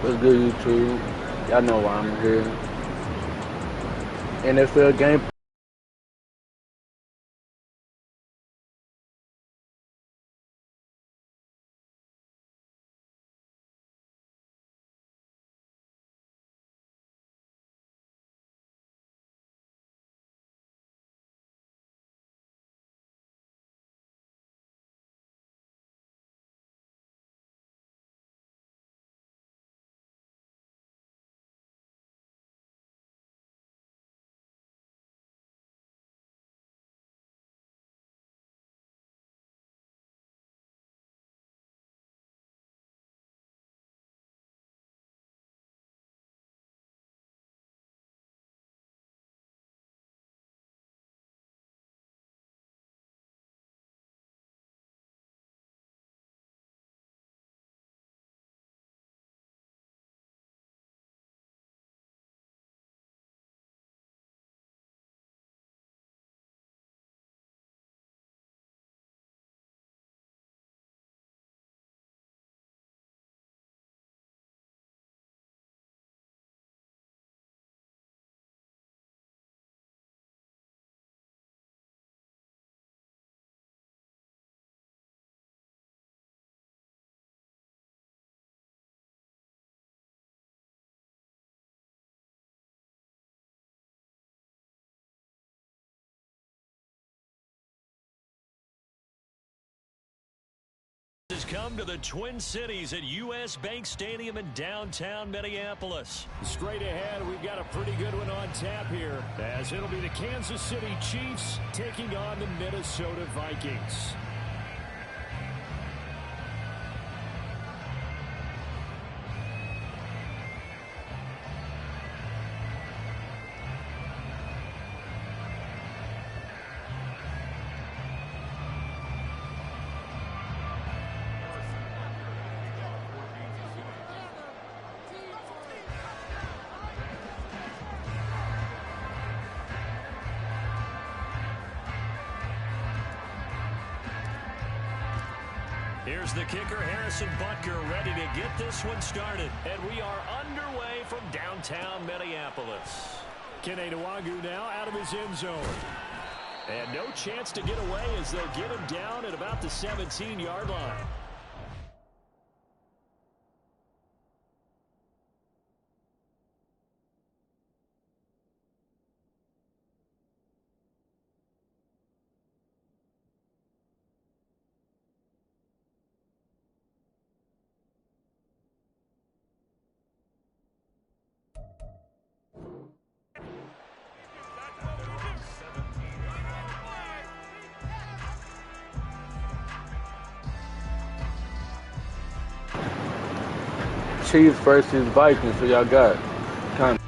What's good, YouTube? Y'all know why I'm here. NFL game. Has come to the Twin Cities at U.S. Bank Stadium in downtown Minneapolis. Straight ahead, we've got a pretty good one on tap here, as it'll be the Kansas City Chiefs taking on the Minnesota Vikings. Here's the kicker, Harrison Butker, ready to get this one started. And we are underway from downtown Minneapolis. Kene Nwangwu now out of his end zone. And no chance to get away as they'll get him down at about the 17-yard line. Cheifs versus Vikings. So y'all got kind of.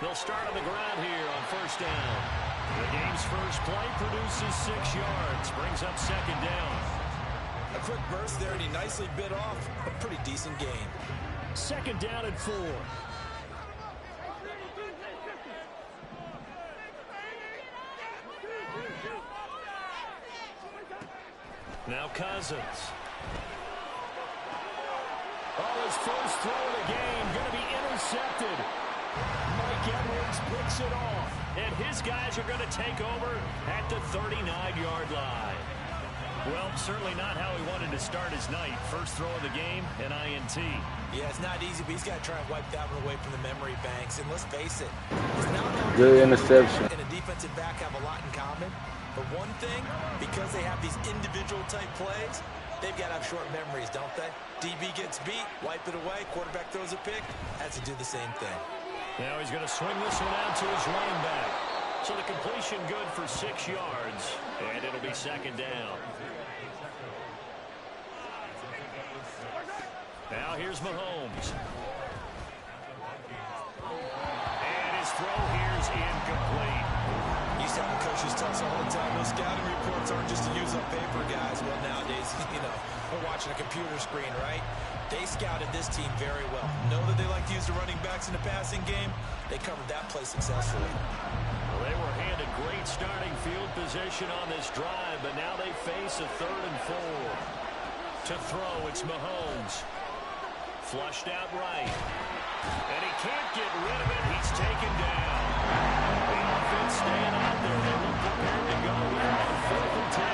They'll start on the ground here on first down. The game's first play produces 6 yards, brings up second down. A quick burst there, and he nicely bit off a pretty decent gain. Second down and 4. Now Cousins. Oh, his first throw of the game going to be intercepted. Mike Edwards picks it off. And his guys are going to take over at the 39-yard line. Well, certainly not how he wanted to start his night. First throw of the game, an INT. Yeah, it's not easy, but he's got to try and wipe that one away from the memory banks. And let's face it, it's not Good interception. and a defensive back have a lot in common. But one thing, because they have these individual type plays, they've got to have short memories, don't they? DB gets beat, wipe it away, quarterback throws a pick, has to do the same thing. Now he's going to swing this one out to his running back. So the completion good for 6 yards, and it'll be second down. Now here's Mahomes. And his throw here's incomplete. Used to have the coaches tell us all the time, those scouting reports aren't just to use on paper, guys. Well, nowadays, we're watching a computer screen, right? They scouted this team very well. Know that they like to use the running backs in the passing game. They covered that play successfully. Well, they were handed great great starting field position on this drive, but now they face a 3rd and 4. To throw, it's Mahomes. Flushed out right. And he can't get rid of it. He's taken down. The offense staying out there. They look prepared to go here on 4th and 10.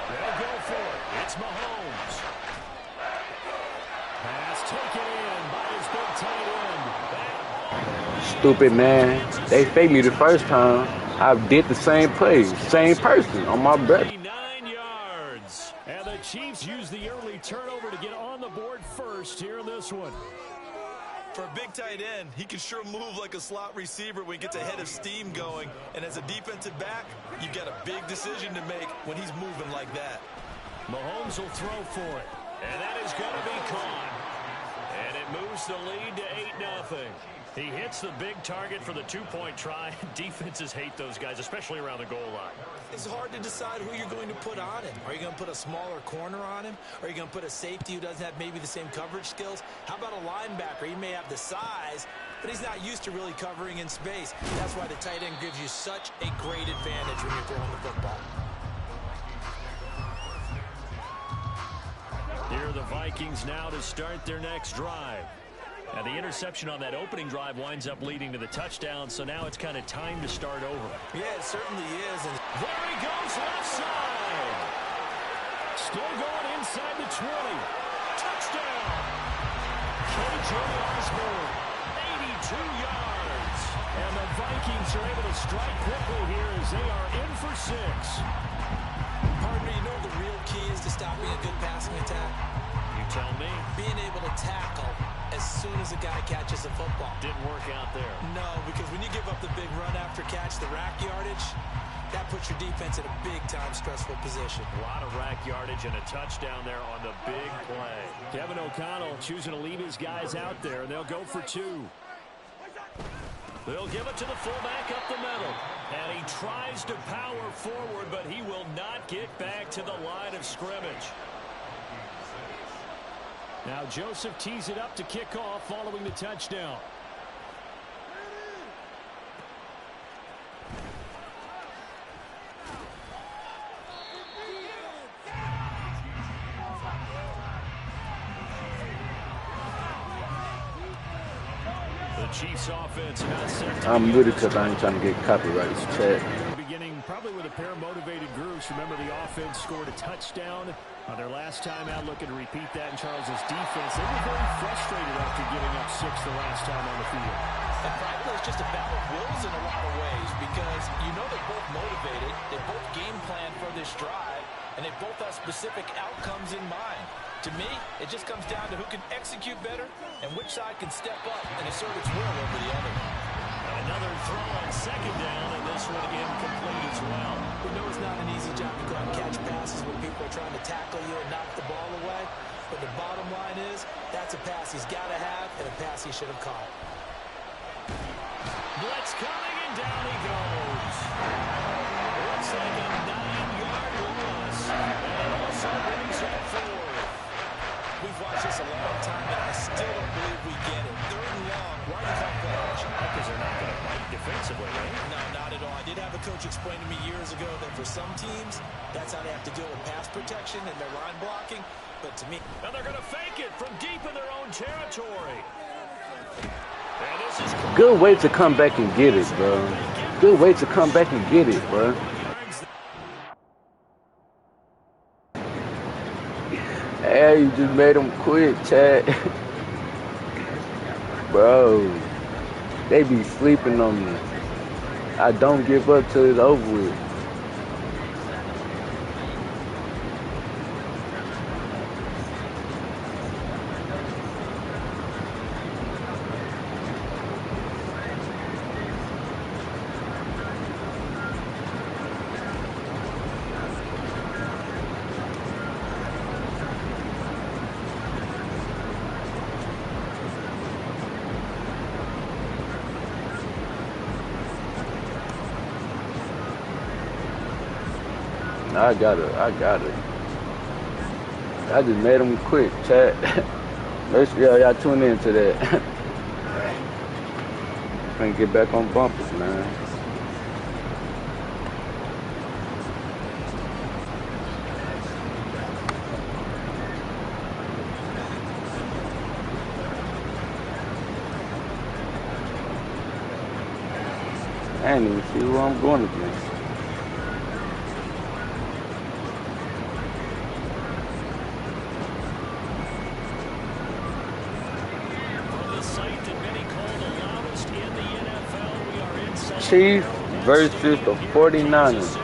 They'll go for it. It's Mahomes. Pass taken in by his big tight end. Stupid man. They faked me the first time. I did the same play. Same person on my breath. 9 yards. And the Chiefs use the early turnover to get on the board first here in this one. For a big tight end, he can sure move like a slot receiver when he gets a head of steam going. And as a defensive back, you've got a big decision to make when he's moving like that. Mahomes will throw for it. And that is going to be caught. And it moves the lead to 8-0. He hits the big target for the 2-point try. Defenses hate those guys, especially around the goal line. It's hard to decide who you're going to put on him. Are you going to put a smaller corner on him? Are you going to put a safety who doesn't have maybe the same coverage skills? How about a linebacker? He may have the size, but he's not used to really covering in space. That's why the tight end gives you such a great advantage when you're throwing the football. Here are the Vikings now to start their next drive. And the interception on that opening drive winds up leading to the touchdown, so now it's kind of time to start over. Yeah, it certainly is. And there he goes, left side. Still going inside the 20. Touchdown. KJ Osborne, 82 yards. And the Vikings are able to strike quickly here as they are in for 6. Partner, you know what the real key is to stopping a good passing attack? You tell me. Being able to tackle as soon as a guy catches a football. Didn't work out there. No, because when you give up the big run after catch, the rack yardage, that puts your defense in a big-time stressful position. A lot of rack yardage and a touchdown there on the big play. Kevin O'Connell choosing to leave his guys out there, and they'll go for 2. They'll give it to the fullback up the middle. And he tries to power forward, but he will not get back to the line of scrimmage. Now Joseph tees it up to kick off following the touchdown. The Chiefs offense not set. I'm with it because I ain't trying to get copyright check. Beginning probably with a pair of motivated groups. Remember, the offense scored a touchdown on their last time out, looking to repeat that in Charles's defense. They were very frustrated after giving up 6 the last time on the field. And frankly, it's just a battle of wills in a lot of ways because you know they're both motivated, they both game plan for this drive, and they both have specific outcomes in mind. To me, it just comes down to who can execute better and which side can step up and assert its will over the other. Another throw on 2nd down, and this one incomplete as well. We know it's not an easy job to go out and catch passes when people are trying to tackle you and knock the ball away. But the bottom line is, that's a pass he's got to have and a pass he should have caught. Blitz coming, and down he goes. Looks like a 9-yard loss. And it also brings up 4. We've watched this a long time, and I still don't believe we get it. 3rd and long. Why do you call play action? Because they're not going to fight defensively, right? No, not at all. I did have a coach explain to me years ago that for some teams, that's how they have to deal with pass protection and their line blocking. But to me... And they're going to fake it from deep in their own territory. And this is Good way to come back and get it, bro. Good way to come back and get it, bro. Hey, you just made them quit, Chad. Bro, they be sleeping on me. I don't give up till it's over with. I got it. I just made them quit, chat. Make sure y'all tune in to that. finna get back on bumpers, man. I ain't even see who I'm going against. Cheifs versus the 49ers.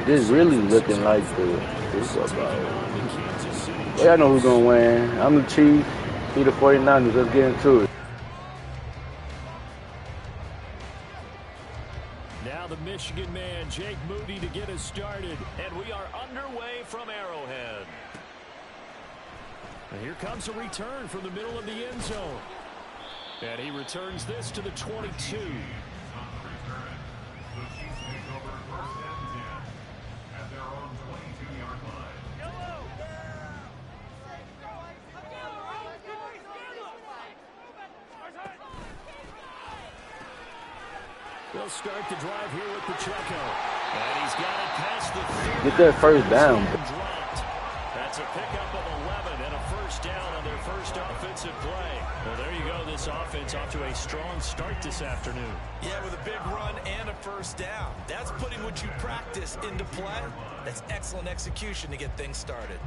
This really looking like the Super Bowl. Well, I know who's gonna win. I'm the Chiefs. He the 49ers. Let's get into it. Now the Michigan man, Jake Moody, to get us started. And we are underway from Arrowhead. And here comes a return from the middle of the end zone. And he returns this to the 22. He'll start the drive here with Pacheco. And he's got it past the 30. Get that first down. That's a pickup of 11 and a first down on their first offensive play. Well, there you go. This offense off to a strong start this afternoon. Yeah, with a big run and a first down. That's putting what you practice into play. That's excellent execution to get things started.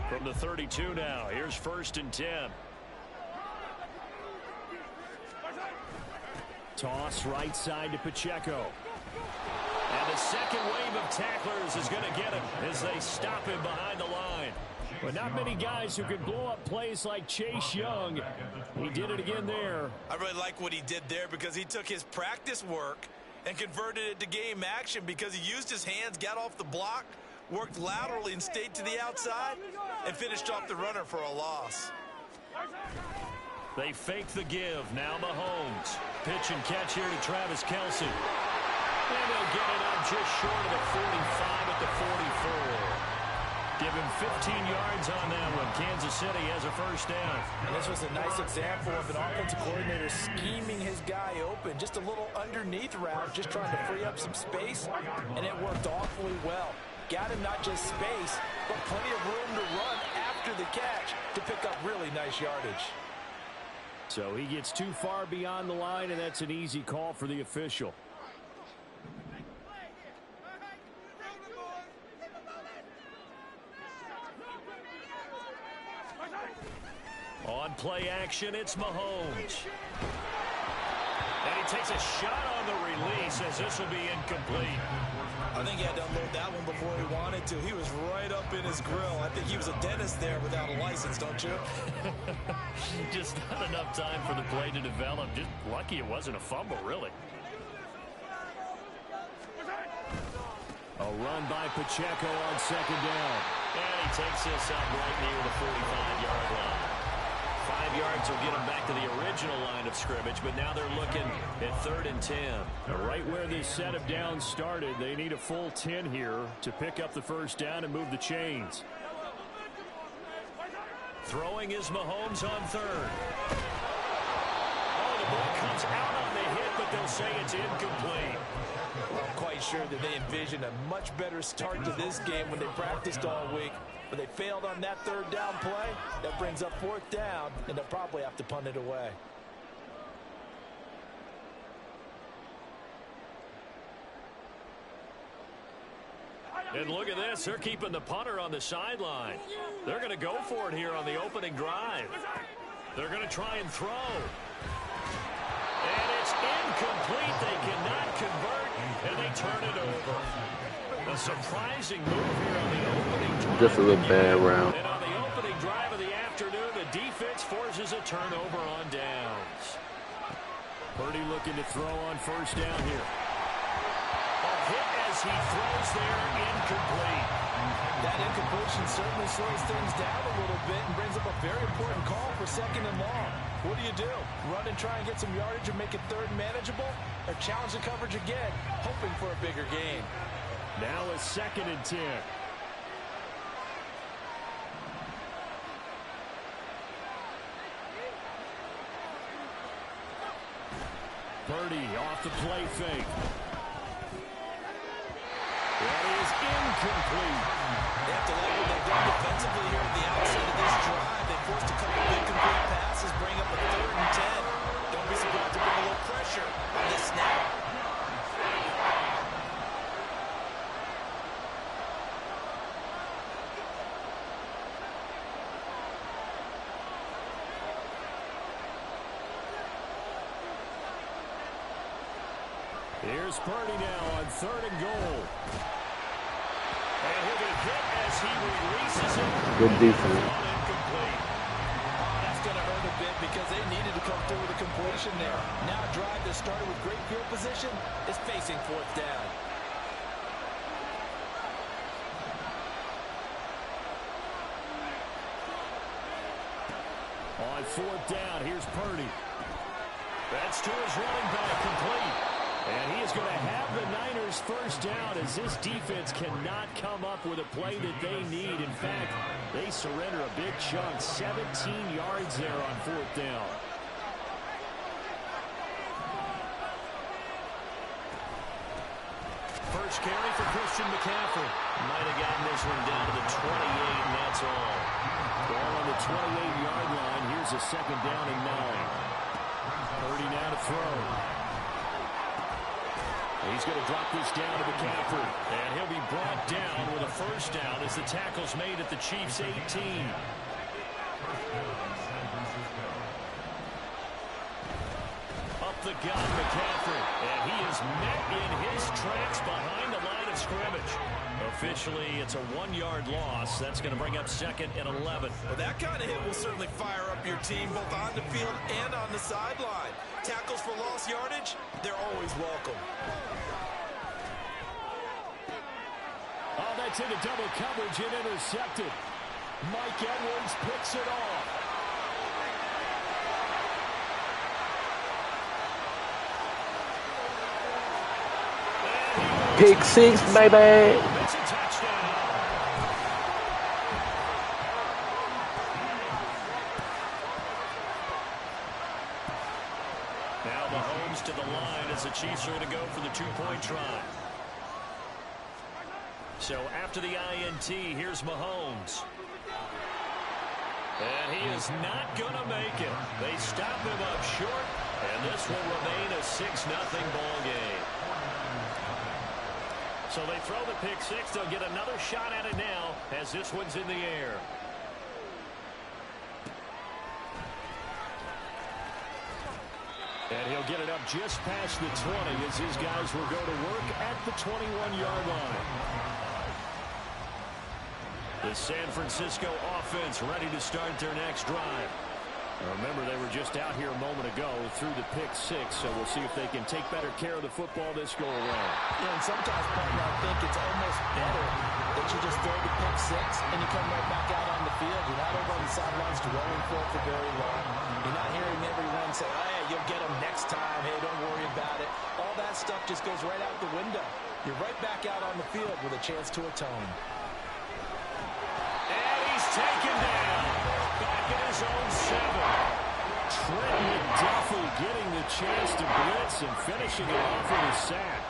From the 32 now, here's 1st and 10. Toss right side to Pacheco. And the second wave of tacklers is going to get him as they stop him behind the line. But not many guys who can blow up plays like Chase Young. He did it again there. I really like what he did there because he took his practice work and converted it to game action because he used his hands, got off the block, worked laterally and stayed to the outside, and finished off the runner for a loss. They fake the give. Now Mahomes. Pitch and catch here to Travis Kelce. And they'll get it up just short of the 45 at the 44. Give him 15 yards on that one. Kansas City has a first down. And this was a nice example of an offensive coordinator scheming his guy open. Just a little underneath route, just trying to free up some space, and it worked awfully well. Got him not just space, but plenty of room to run after the catch to pick up really nice yardage. So he gets too far beyond the line, and that's an easy call for the official. On play action, it's Mahomes. And he takes a shot on the release as this will be incomplete. I think he had to unload that one before he wanted to. He was right up in his grill. I think he was a dentist there without a license, don't you? Just not enough time for the play to develop. Just lucky it wasn't a fumble, really. A run by Pacheco on second down. And he takes this up right near the 45-yard line. 5 yards will get them back to the original line of scrimmage, but now they're looking at 3rd and 10. Right where this set of downs started, they need a full 10 here to pick up the first down and move the chains. Throwing is Mahomes on 3rd. Oh, the ball comes out on the hit, but they'll say it's incomplete. Well, I'm quite sure that they envisioned a much better start to this game when they practiced all week. But they failed on that 3rd down play. That brings up 4th down, and they'll probably have to punt it away. And look at this. They're keeping the punter on the sideline. They're going to go for it here on the opening drive. They're going to try and throw. And it's incomplete. They cannot convert, and they turn it over. A surprising move here on the opening drive. Just a little bad round. And on the opening drive of the afternoon, the defense forces a turnover on downs. Purdy looking to throw on first down here. A hit as he throws there, incomplete. That incompletion certainly slows things down a little bit and brings up a very important call for 2nd and long. What do? Run and try and get some yardage and make it third and manageable? Or challenge the coverage again, hoping for a bigger gain? Now a 2nd and 10. Purdy off the play fake. That is incomplete. They have to like what they've done defensively here at the outset of this drive. They forced a couple big complete passes, bring up a 3rd and 10. Don't be surprised to bring a little pressure on this snap. Here's Purdy now on 3rd and goal. And he'll be hit as he releases it. Good defense. Incomplete. Oh, that's going to hurt a bit because they needed to come through with a completion there. Now a drive that started with great field position is facing 4th down. On 4th down, here's Purdy. That's to his running back, complete. And he is going to have the Niners first down as this defense cannot come up with a play that they need. In fact, they surrender a big chunk, 17 yards there on 4th down. First carry for Christian McCaffrey. Might have gotten this one down to the 28, and that's all. Ball on the 28-yard line. Here's a 2nd down and 9. Purdy now to throw. He's going to drop this down to McCaffrey. And he'll be brought down with a first down as the tackle's made at the Chiefs' 18. Up the gut, McCaffrey. And he is met in his tracks behind the line of scrimmage. Officially, it's a 1-yard loss. That's going to bring up 2nd and 11. Well, that kind of hit will certainly fire up your team both on the field and on the sideline. Tackles for lost yardage, they're always welcome. Oh, that's into double coverage and intercepted. Mike Edwards picks it off. Pick 6, baby. It's a touchdown. Now Mahomes to the line as the Chiefs are going to go for the 2-point try. So after the INT, here's Mahomes. And he is not going to make it. They stop him up short, and this will remain a 6-0 ball game. So they throw the pick 6. They'll get another shot at it now as this one's in the air. And he'll get it up just past the 20 as his guys will go to work at the 21-yard line. The San Francisco offense ready to start their next drive. Remember, they were just out here a moment ago through the pick 6, so we'll see if they can take better care of the football this go around. Yeah, and sometimes, partner, I think it's almost better that you just throw the pick 6 and you come right back out on the field. You're not over on the sidelines dwelling for it for very long. You're not hearing everyone say, hey, you'll get them next time. Hey, don't worry about it. All that stuff just goes right out the window. You're right back out on the field with a chance to atone. And he's taken down. Back in his own 7. Trent McDuffie getting the chance to blitz and finishing it off with a sack.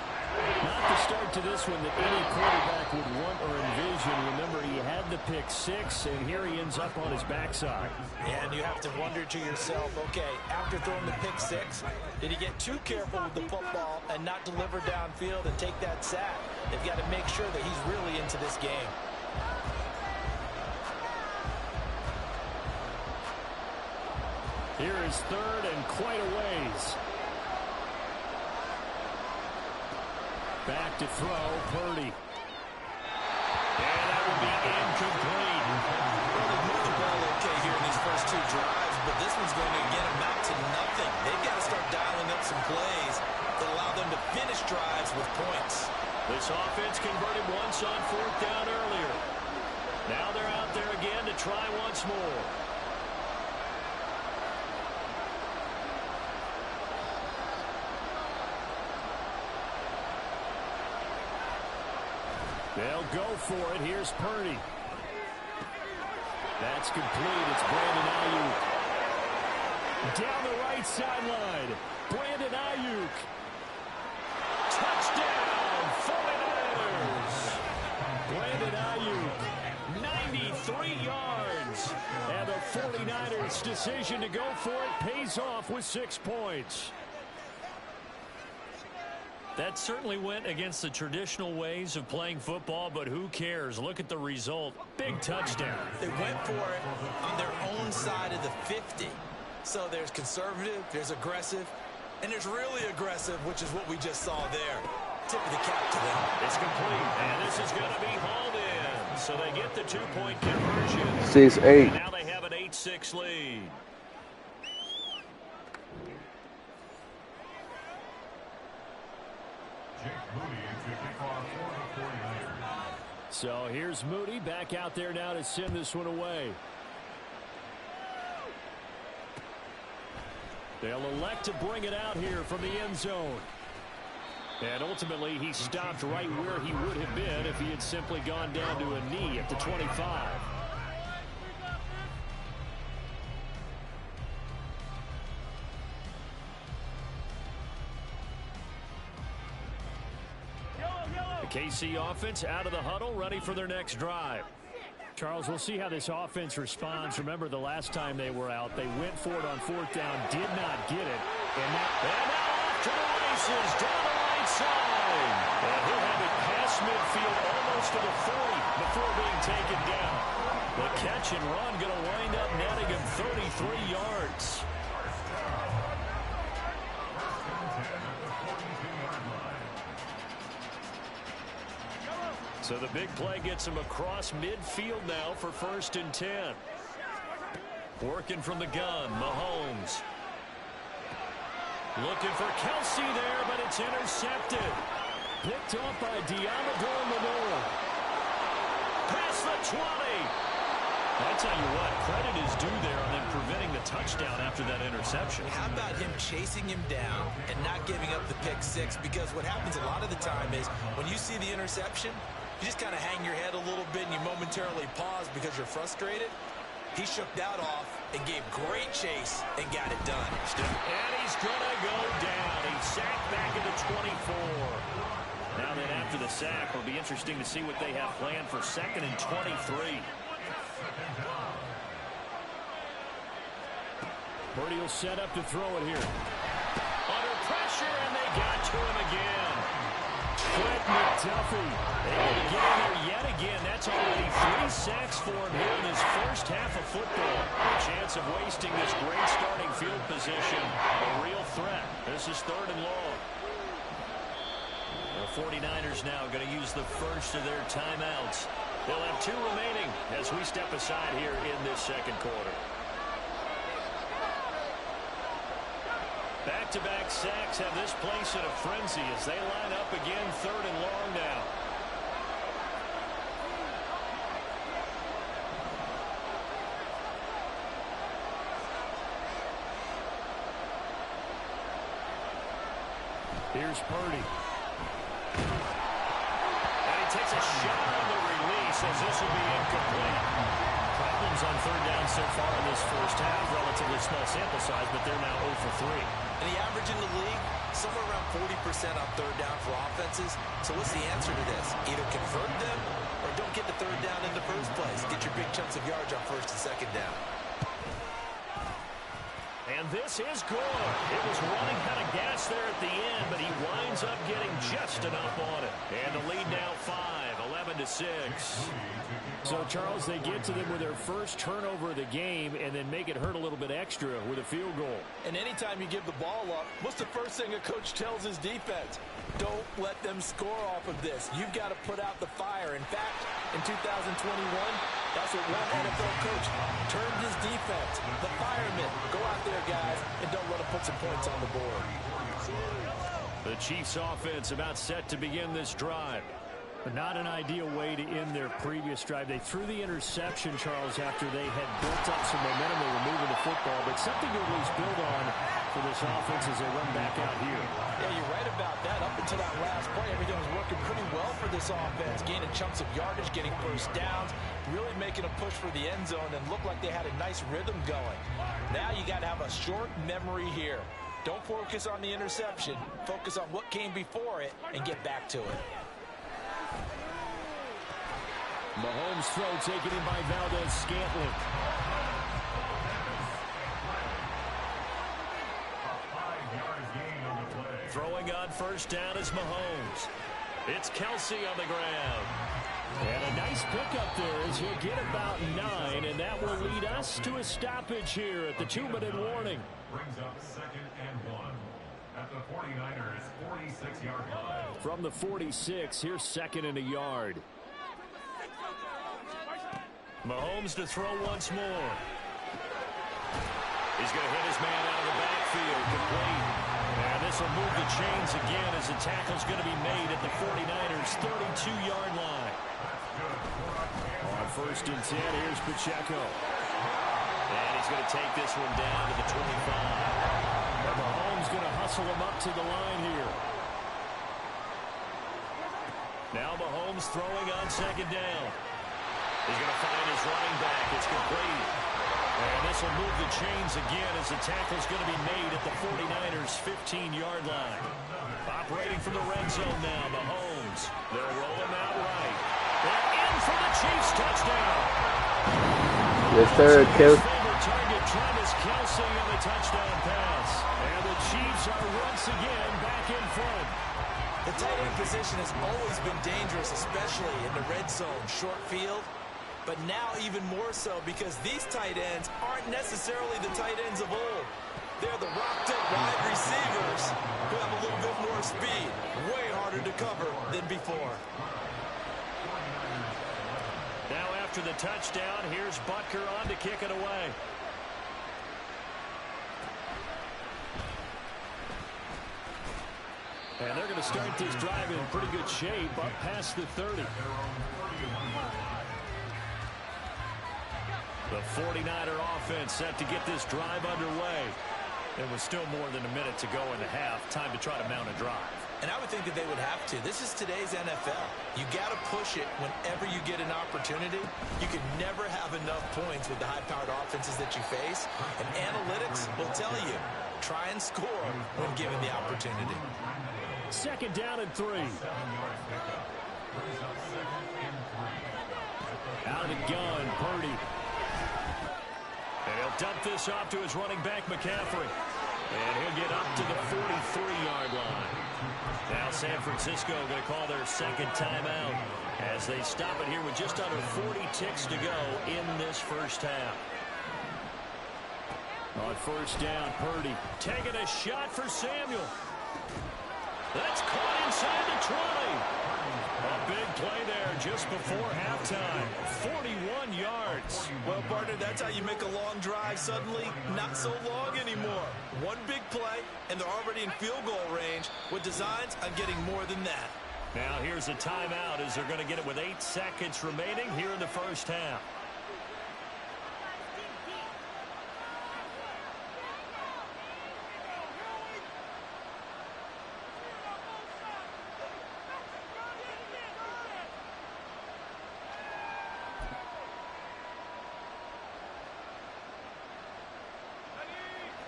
Not the start to this one that any quarterback would want or envision. Remember, he had the pick 6, and here he ends up on his backside. And you have to wonder to yourself, okay, after throwing the pick 6, did he get too careful with the football and not deliver downfield and take that sack? They've got to make sure that he's really into this game. Here is 3rd and quite a ways. Back to throw, Purdy. And that will be incomplete. Well, they've moved the ball okay here in these first 2 drives, but this one's going to again amount to nothing. They've got to start dialing up some plays that allow them to finish drives with points. This offense converted once on 4th down earlier. Now they're out there again to try once more. They'll go for it. Here's Purdy. That's complete. It's Brandon Ayuk. Down the right sideline. Brandon Ayuk. Touchdown, 49ers. Brandon Ayuk, 93 yards. And the 49ers' decision to go for it pays off with 6 points. That certainly went against the traditional ways of playing football, but who cares? Look at the result. Big touchdown. They went for it on their own side of the 50. So there's conservative, there's aggressive, and there's really aggressive, which is what we just saw there. Tip of the cap to them. It's complete, and this is going to be hauled in. So they get the 2-point conversion. 6-8. And now they have an 8-6 lead. So here's Moody back out there now to send this one away. They'll elect to bring it out here from the end zone. And ultimately, he stopped right where he would have been if he had simply gone down to a knee at the 25. KC offense out of the huddle, ready for their next drive. Charles, we'll see how this offense responds. Remember, the last time they were out, they went for it on 4th down, did not get it. And now off to the races, down the right side. And he'll have it past midfield, almost to the 40 before being taken down. The catch and run going to wind up netting him 33 yards. So the big play gets him across midfield now for 1st and 10. Working from the gun, Mahomes. Looking for Kelsey there, but it's intercepted. Picked off by Diamador Manor. Past the 20. I tell you what, credit is due there on them preventing the touchdown after that interception. How about him chasing him down and not giving up the pick 6? Because what happens a lot of the time is when you see the interception, you just kind of hang your head a little bit and you momentarily pause because you're frustrated. He shook that off and gave great chase and got it done. And he's going to go down. He's sacked back at the 24. Now then, after the sack, it'll be interesting to see what they have planned for 2nd and 23. Purdy will set up to throw it here. Under pressure, and they got to him again. Fred McDuffie able to get in there yet again. That's already 3 sacks for him here in his first half of football. A chance of wasting this great starting field position. A real threat. This is 3rd and long. The 49ers now going to use the first of their timeouts. They'll have 2 remaining as we step aside here in this 2nd quarter. Back-to-back sacks have this place in a frenzy as they line up again 3rd and long now. Here's Purdy. And he takes a shot on the release as this will be incomplete. Problems on 3rd down so far in this first half. Relatively small sample size, but they're now 0 for 3. And the average in the league, somewhere around 40% on 3rd down for offenses. So what's the answer to this? Either convert them or don't get the 3rd down in the first place. Get your big chunks of yards on 1st and 2nd down. And this is good. It was running out of gas there at the end, but he winds up getting just enough on it. And the lead now 5, 11-6. So, Charles, they get to them with their first turnover of the game and then make it hurt a little bit extra with a field goal. And anytime you give the ball up, what's the first thing a coach tells his defense? Don't let them score off of this. You've got to put out the fire. In fact, in 2021, that's what one NFL coach termed his defense. The firemen. Go out there, guys, and don't let them put some points on the board. The Chiefs offense about set to begin this drive. But not an ideal way to end their previous drive. They threw the interception, Charles, after they had built up some momentum. They were moving the football, but something to at least build on for this offense as they run back out here. Yeah, you're right about that. Up until that last play, everything was working pretty well for this offense. Gaining chunks of yardage, getting first downs, really making a push for the end zone, and looked like they had a nice rhythm going. Now you got to have a short memory here. Don't focus on the interception. Focus on what came before it and get back to it. Mahomes' throw taken in by Valdez-Scantling. Throwing on first down is Mahomes. It's Kelsey on the ground. And a nice pickup there as he'll get about 9, and that will lead us to a stoppage here at the 2-minute warning. Brings up 2nd and 1 at the 49ers 46-yard line. From the 46, here's 2nd and a yard. Mahomes to throw once more. He's going to hit his man out of the backfield, complete. And this will move the chains again as the tackle's going to be made at the 49ers' 32-yard line. On 1st and 10, here's Pacheco. And he's going to take this one down to the 25. And Mahomes going to hustle him up to the line here. Now Mahomes throwing on 2nd down. He's going to find his running back. It's complete. And this will move the chains again as the tackle's going to be made at the 49ers' 15-yard line. Operating from the red zone now, Mahomes. They'll roll him out right. They're in for the Chiefs touchdown. Yes, sir, Kelsey. Favorite target, Travis Kelsey on the touchdown pass. And the Chiefs are once again back in front. The tight end position has always been dangerous, especially in the red zone, short field. But now even more so because these tight ends aren't necessarily the tight ends of old. They're the rocked-up wide receivers who have a little bit more speed. Way harder to cover than before. Now after the touchdown, here's Butker on to kick it away. And they're going to start this drive in pretty good shape up past the 30. The 49er offense set to get this drive underway. There was still more than a minute to go in the half. Time to try to mount a drive. And I would think that they would have to. This is today's NFL. You got to push it whenever you get an opportunity. You can never have enough points with the high-powered offenses that you face. And analytics will tell you, try and score when given the opportunity. 2nd down and 3. Out of the gun, Purdy. And he'll dump this off to his running back, McCaffrey. And he'll get up to the 43-yard line. Now San Francisco going to call their 2nd timeout as they stop it here with just under 40 ticks to go in this first half. On 1st down, Purdy taking a shot for Samuel. That's caught inside the 20. A big play there just before halftime. 41 yards. Well, partner, that's how you make a long drive suddenly not so long anymore. One big play, and they're already in field goal range with designs on getting more than that. Now here's a timeout as they're going to get it with 8 seconds remaining here in the first half.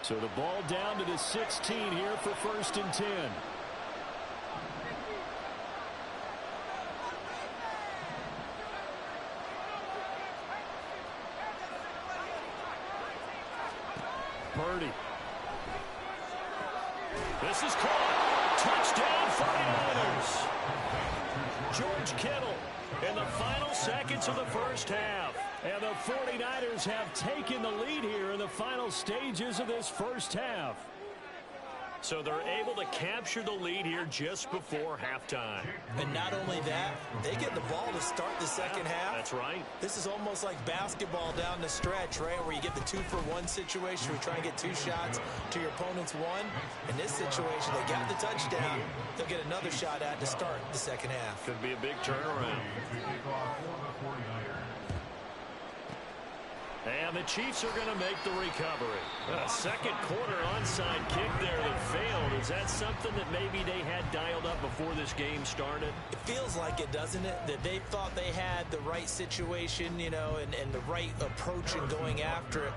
So the ball down to the 16 here for 1st and 10. Purdy. This is caught. Touchdown 49ers. George Kittle in the final seconds of the first half. And the 49ers have taken the lead here in the final stages of this first half. So they're able to capture the lead here just before halftime. And not only that, they get the ball to start the second half. That's right. This is almost like basketball down the stretch, right, where you get the 2-for-1 situation where you try and get 2 shots to your opponent's 1. In this situation, they got the touchdown. They'll get another shot at to start the second half. Could be a big turnaround. And the Chiefs are going to make the recovery. A second quarter onside kick there that failed. Is that something that maybe they had dialed up before this game started? It feels like it, doesn't it? That they thought they had the right situation, you know, and the right approach in going after it.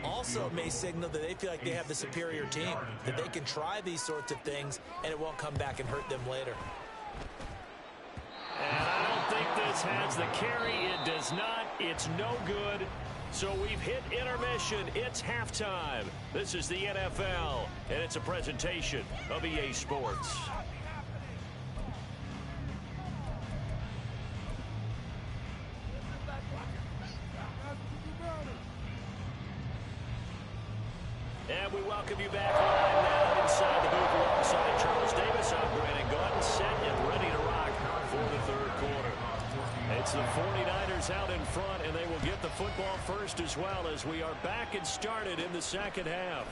Also may signal that they feel like they have the superior team, that they can try these sorts of things and it won't come back and hurt them later. And I don't think this has the carry. It does not. It's no good. So we've hit intermission. It's halftime. This is the NFL, and it's a presentation of EA Sports. And we welcome you back live now inside the booth alongside Charles Davis. I'm Brandon Gordon, set and ready to rock for the third quarter. It's the 49ers out in front, and they will get the football first as well as we are back and started in the second half.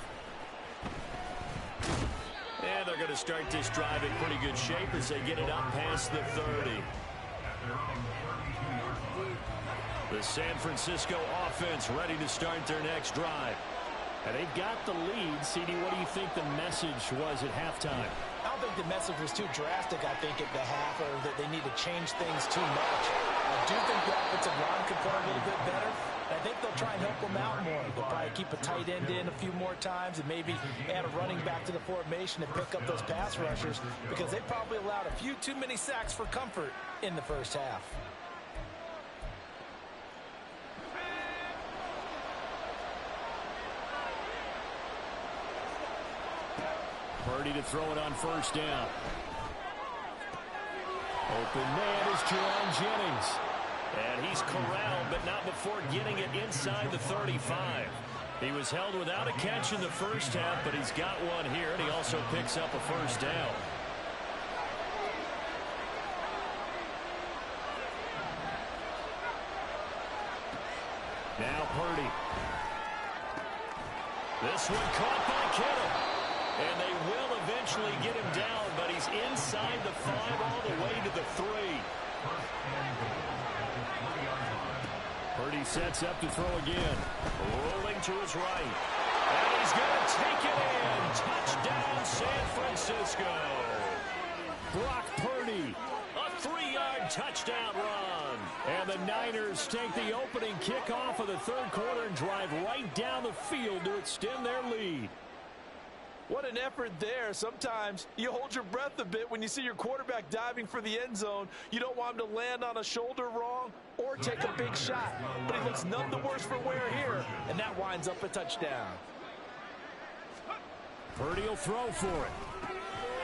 And they're going to start this drive in pretty good shape as they get it up past the 30. The San Francisco offense ready to start their next drive. And they've got the lead. CD, what do you think the message was at halftime? I don't think the message was too drastic, I think, at the half, or that they need to change things too much. I do think the offensive line could play a little bit better. And I think they'll try and help them out more. They'll probably keep a tight end in a few more times and maybe add a running back to the formation and pick up those pass rushers because they probably allowed a few too many sacks for comfort in the first half. Purdy to throw it on first down. Open man is Jerron Jennings. And he's corralled, but not before getting it inside the 35. He was held without a catch in the first half, but he's got one here, and he also picks up a first down. Now Purdy. This one caught by Kittle. And they will eventually get him down, but he's inside the 5 all the way to the 3. Purdy sets up to throw again. Rolling to his right. And he's going to take it in. Touchdown, San Francisco. Brock Purdy. A 3-yard touchdown run. And the Niners take the opening kickoff of the third quarter and drive right down the field to extend their lead. What an effort there. Sometimes you hold your breath a bit when you see your quarterback diving for the end zone. You don't want him to land on a shoulder wrong or take a big shot. But he looks none the worse for wear here, and that winds up a touchdown. Purdy will throw for it.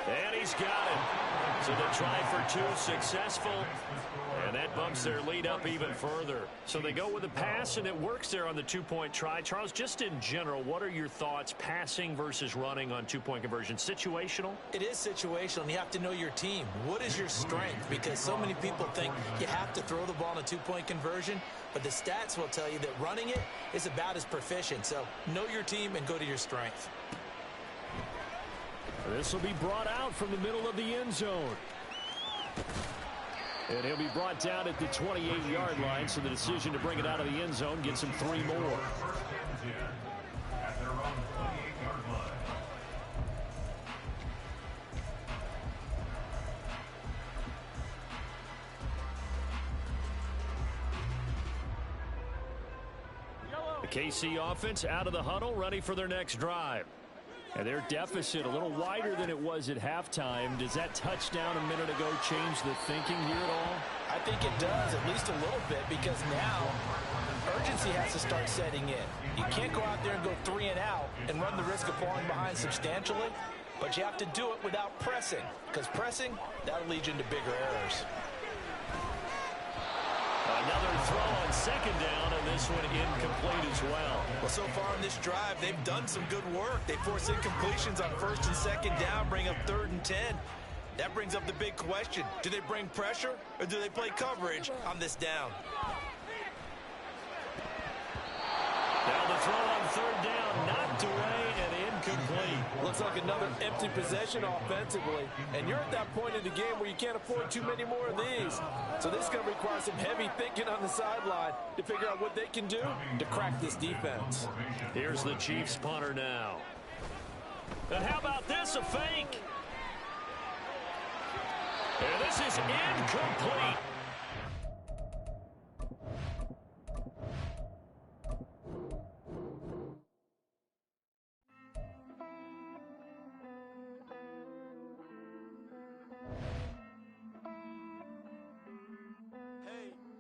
And he's got it. So the try for 2 successful. And that bumps their lead up even further. So they go with a pass, and it works there on the 2-point try. Charles, just in general, what are your thoughts, passing versus running on 2-point conversion? Situational? It is situational, and you have to know your team. What is your strength? Because so many people think you have to throw the ball in a 2-point conversion, but the stats will tell you that running it is about as proficient. So know your team and go to your strength. This will be brought out from the middle of the end zone. And he'll be brought down at the 28-yard line, so the decision to bring it out of the end zone gets him 3 more. The KC offense out of the huddle, ready for their next drive. And their deficit a little wider than it was at halftime. Does that touchdown a minute ago change the thinking here at all? I think it does, at least a little bit, because now urgency has to start setting in. You can't go out there and go 3 and out and run the risk of falling behind substantially, but you have to do it without pressing, because pressing, that'll lead you into bigger errors. Another throw on second down, and this one incomplete as well. Well, so far in this drive, they've done some good work. They force incompletions on first and second down, bring up 3rd and 10. That brings up the big question. Do they bring pressure, or do they play coverage on this down? Now the throw on 3rd down, knocked away and incomplete. Looks like like another empty possession offensively, and you're at that point in the game where you can't afford too many more of these. So this is going to require some heavy thinking on the sideline to figure out what they can do to crack this defense. Here's the Chiefs punter now. And how about this, a fake? And this is incomplete.